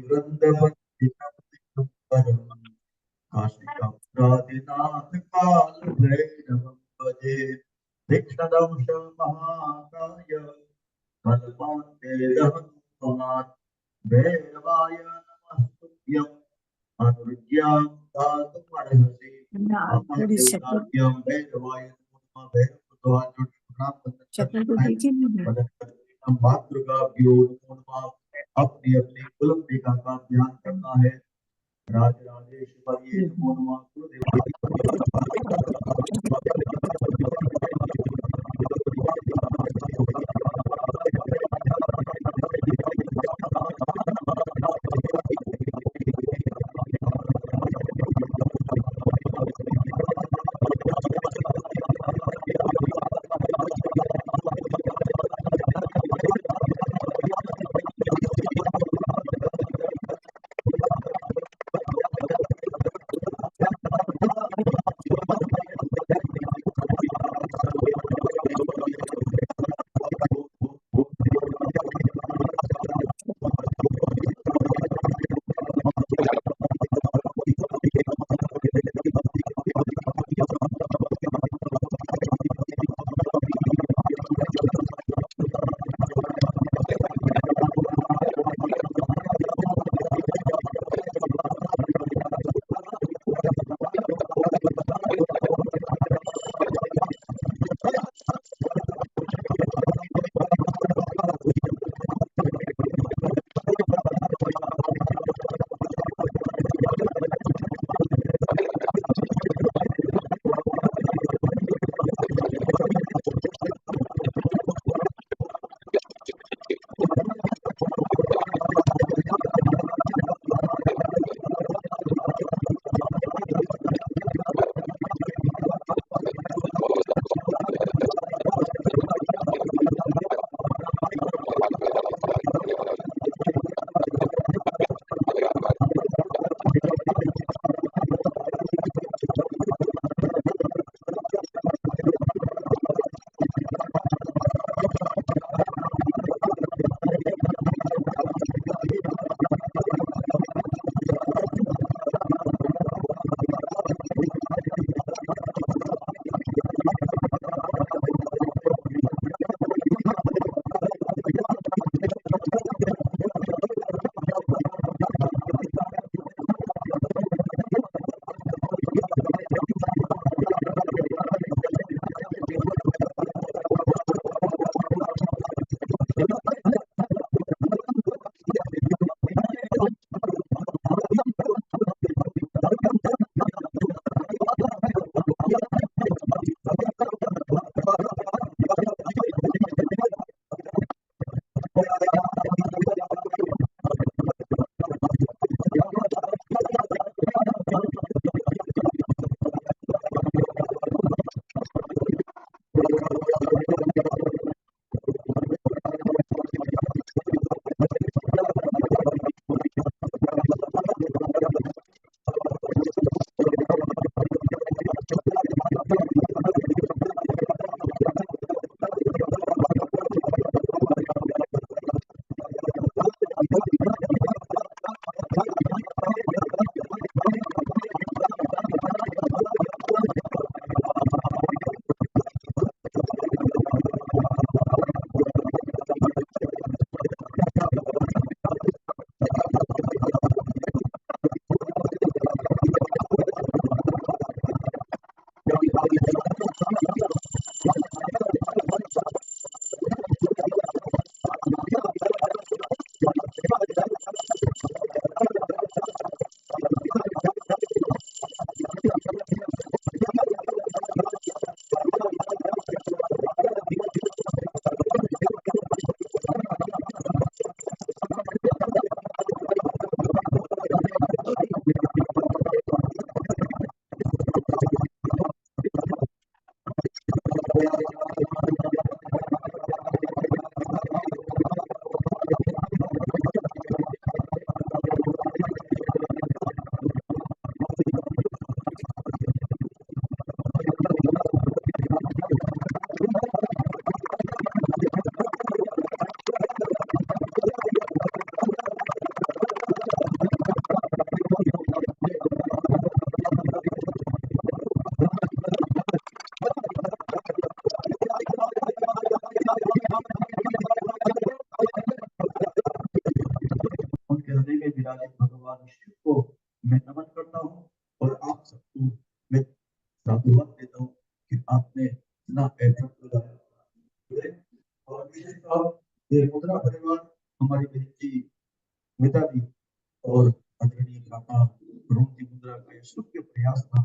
वृंदवन्दितं परं काशिकापुरादिनाथ कालभैरवं भजे तीक्ष्णदंशं महाकाय कल्पान्ते दहनुमान् भैरवाय नमस्तुभ्यम् अनुज्ञां दातुमर्हसि मम थोड़ी शक्ल देवताभ्यं भैरवाय नमः शक्ल तो देखिए नहीं है। मातृकाभ्यो नमो नमः। अपनी अपनी कुलदेवता का ध्यान करना है। राजराजेश्वरी नमो नमः। आपने इतना एफर्ट लगाया। और विशेष तौर ये मुद्रा परिवार हमारी बहन जी मिताली और आदरणीय काका रुण जी मुद्रा का ये सबके प्रयास था।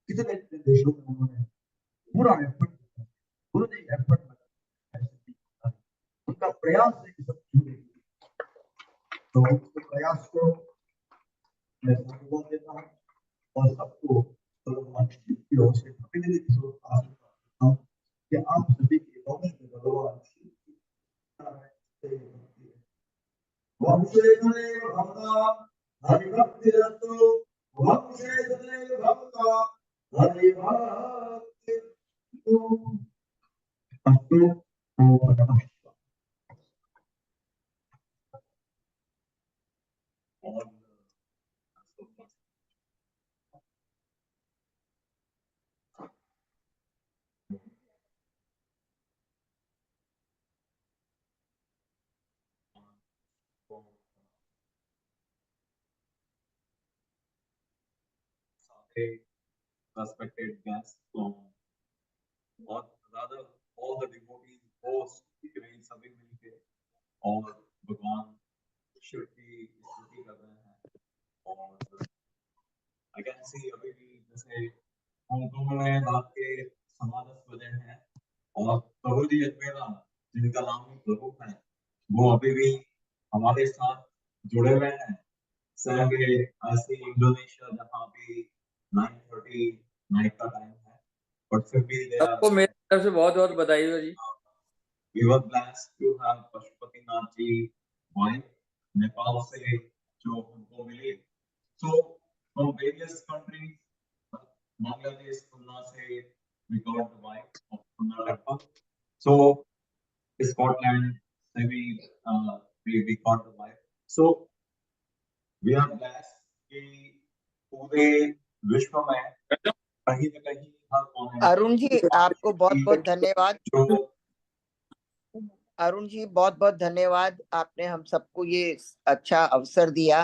कितने कितने देशों में उन्होंने पूरा एफर्ट किया, पूरे एफर्ट लगाया, ऐसे नहीं होता है। उनका प्रयास है कि सब जुड़े, तो उनके प्रयास को मैं साधुवाद देता हूँ और सबको भगवान शिव की ओर से अभिनंदन की ओर आशीर्वाद देता हूँ कि आप सभी के भवन में भगवान शिव की कृपा है। वंशेषदेव भवता हरिभक्तिरस्तु, वंशेषदेव भवता हरिभक्तिरस्तु। अस्तु। ओम नमः शिवाय। Respected guests from or rather all the devotees host सभी मिलके और भगवान शिव की स्तुति कर रहे हैं। और I can see अभी भी जैसे कुंभ में रात के 10:15 बजे हैं और प्रभु जी अजमेरा जिनका नाम ही प्रभु है वो अभी भी हमारे साथ जुड़े हुए हैं। ऐसे इंडोनेशिया जहाँ भी 9:30 नाइट का टाइम है, बट फिर भी सबको मेरी तरफ से बहुत बहुत बधाई हो जी। We were blessed to have Pashupatinath ji wife Nepal से जो हमको मिली। So from various countries, Bangladesh, Pune से we got the wife of Karnataka. So Scotland से भी we got the wife. So we are blessed कि पूरे विश्व में कहीं न कहीं हर कोने अरुण जी आपको बहुत बहुत धन्यवाद। जो अरुण जी बहुत बहुत धन्यवाद, आपने हम सबको ये अच्छा अवसर दिया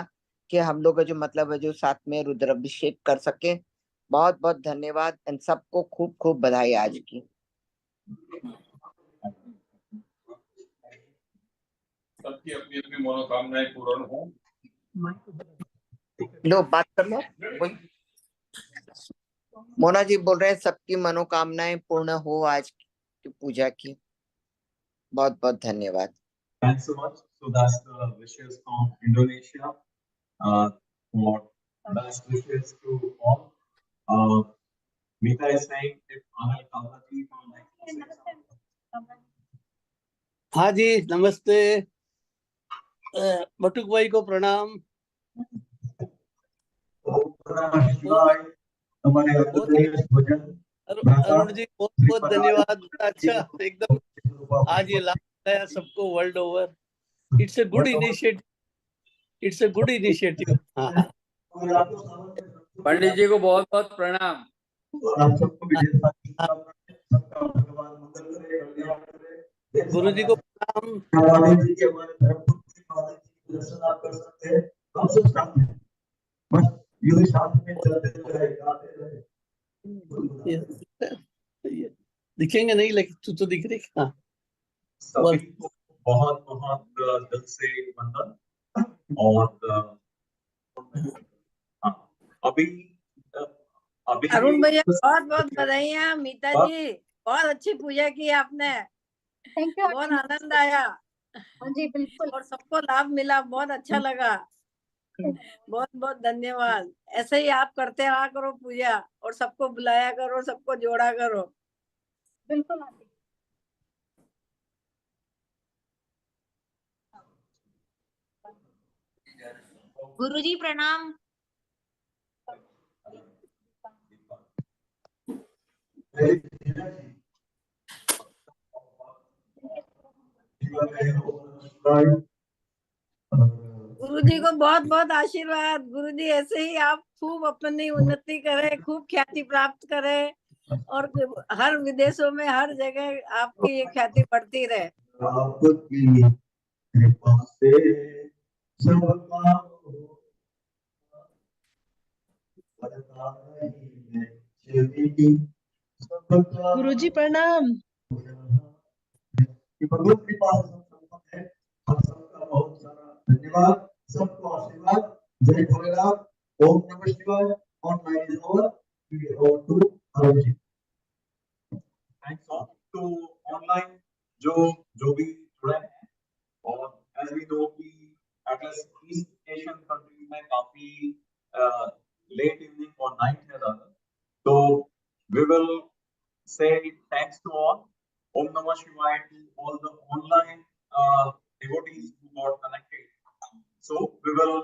कि हम लोग जो मतलब है जो साथ में रुद्राभिषेक कर सके। बहुत बहुत धन्यवाद इन सबको खूब खूब बधाई आज की। सबकी अपनी अपनी मनोकामनाएं पूर्ण हो। लो बात कर लो। मोना जी बोल रहे हैं सबकी मनोकामनाएं पूर्ण हो आज की पूजा की। बहुत बहुत धन्यवाद। Thanks so much. So that's the wishes from Indonesia. For best wishes to all. Mita is saying if Anil Kavati from like हाँ जी नमस्ते। बटुक भाई को प्रणाम। अरुण जी बहुत बहुत धन्यवाद। अच्छा एकदम आज ये लाभ आया सबको world over. It's a good initiative. It's a good initiative. हाँ पंडित जी को बहुत बहुत प्रणाम। गुरु जी को प्रणाम। दिखेंगे नहीं लेकिन तू तो दिख रही। हाँ सभी को बहुत बहुत दिल से वंदन। और अभी अरुण भैया बहुत बहुत बधाइयाँ। मीता जी बहुत अच्छी पूजा की आपने। Thank you. बहुत आनंद आया। जी बिल्कुल। और सबको लाभ मिला, बहुत अच्छा लगा। बहुत बहुत धन्यवाद। ऐसे ही आप करते रहा करो पूजा और सबको बुलाया करो, सबको जोड़ा करो। बिल्कुल। गुरुजी प्रणाम। गुरु जी को बहुत बहुत आशीर्वाद। गुरु जी ऐसे ही आप खूब अपनी उन्नति करें, खूब ख्याति प्राप्त करें और हर विदेशों में हर जगह आपकी ये ख्याति बढ़ती रहे। आपकी कृपा से सबका गुरुजी प्रणाम। भगवत कृपा से सब संपन्न है। आप सबका बहुत सारा धन्यवाद, सबको आशीर्वाद। जय भोलेनाथ। ओम नमः शिवाय। ऑनलाइन इज ओवर और to Arun. Thanks all to online जो जो भी जुड़े हैं, और as we know कि एटलीस्ट ईस्ट एशियन कंट्रीज में काफी लेट इवनिंग और नाइट है ज्यादा, तो we will say thanks to all. Om Namah Shivaya to all the online devotees who got connected. So we will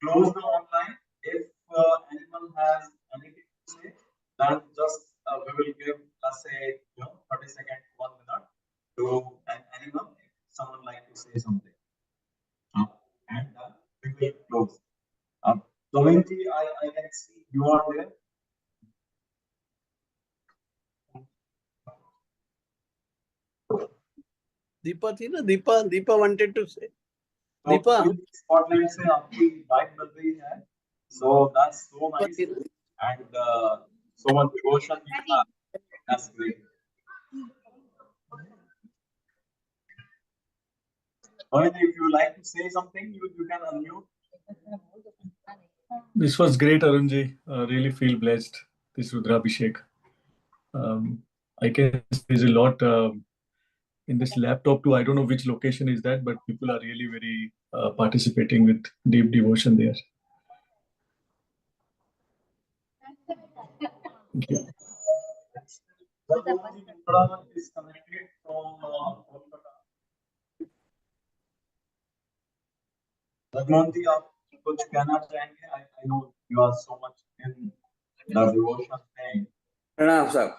close the online. If anyone has anything to say, then just we will give, let's say, 30 seconds, 1 minute to anyone. If someone like to say something, and we will close. Damayanti, I can see you are there. Deepa थी ना, Deepa wanted to say. तो Deepa Scotland से आपकी live मिल रही है, so that's so nice and so much devotion you have. That's great. Damayanti, if you like to say something, you can unmute. This was great, Arunji. Really feel blessed. This Rudrabhishek. I guess there's a lot in this laptop too. I don't know which location is that, but people are really very participating with deep devotion there. Thank you. Raghunath is connected from Kolkata. Raghunath, आप कुछ कहना चाहेंगे? I know you are so much in the devotion thing. प्रणाम साहब।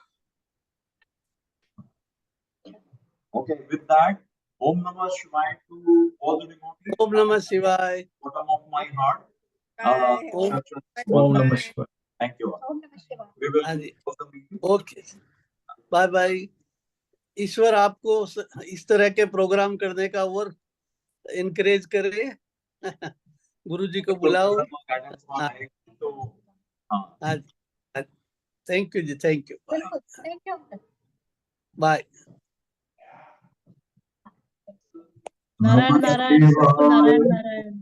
Okay, with that, Om Namah Shivaya to all the devotees. Om Namah Shivaya. Bottom of my heart. Om Namah Shivaya. Thank you. ओम नमः शिवाय। We will हाँ जी। close the meeting. Okay, bye bye. ईश्वर आपको इस तरह के प्रोग्राम करने का और इनकरेज करे। गुरुजी को बुलाओ। Guidance वहाँ है, तो हाँ। हाँ, थैंक यू जी, थैंक यू। बिल्कुल, thank you uncle. Bye. Narayan Narayan Narayan Narayan.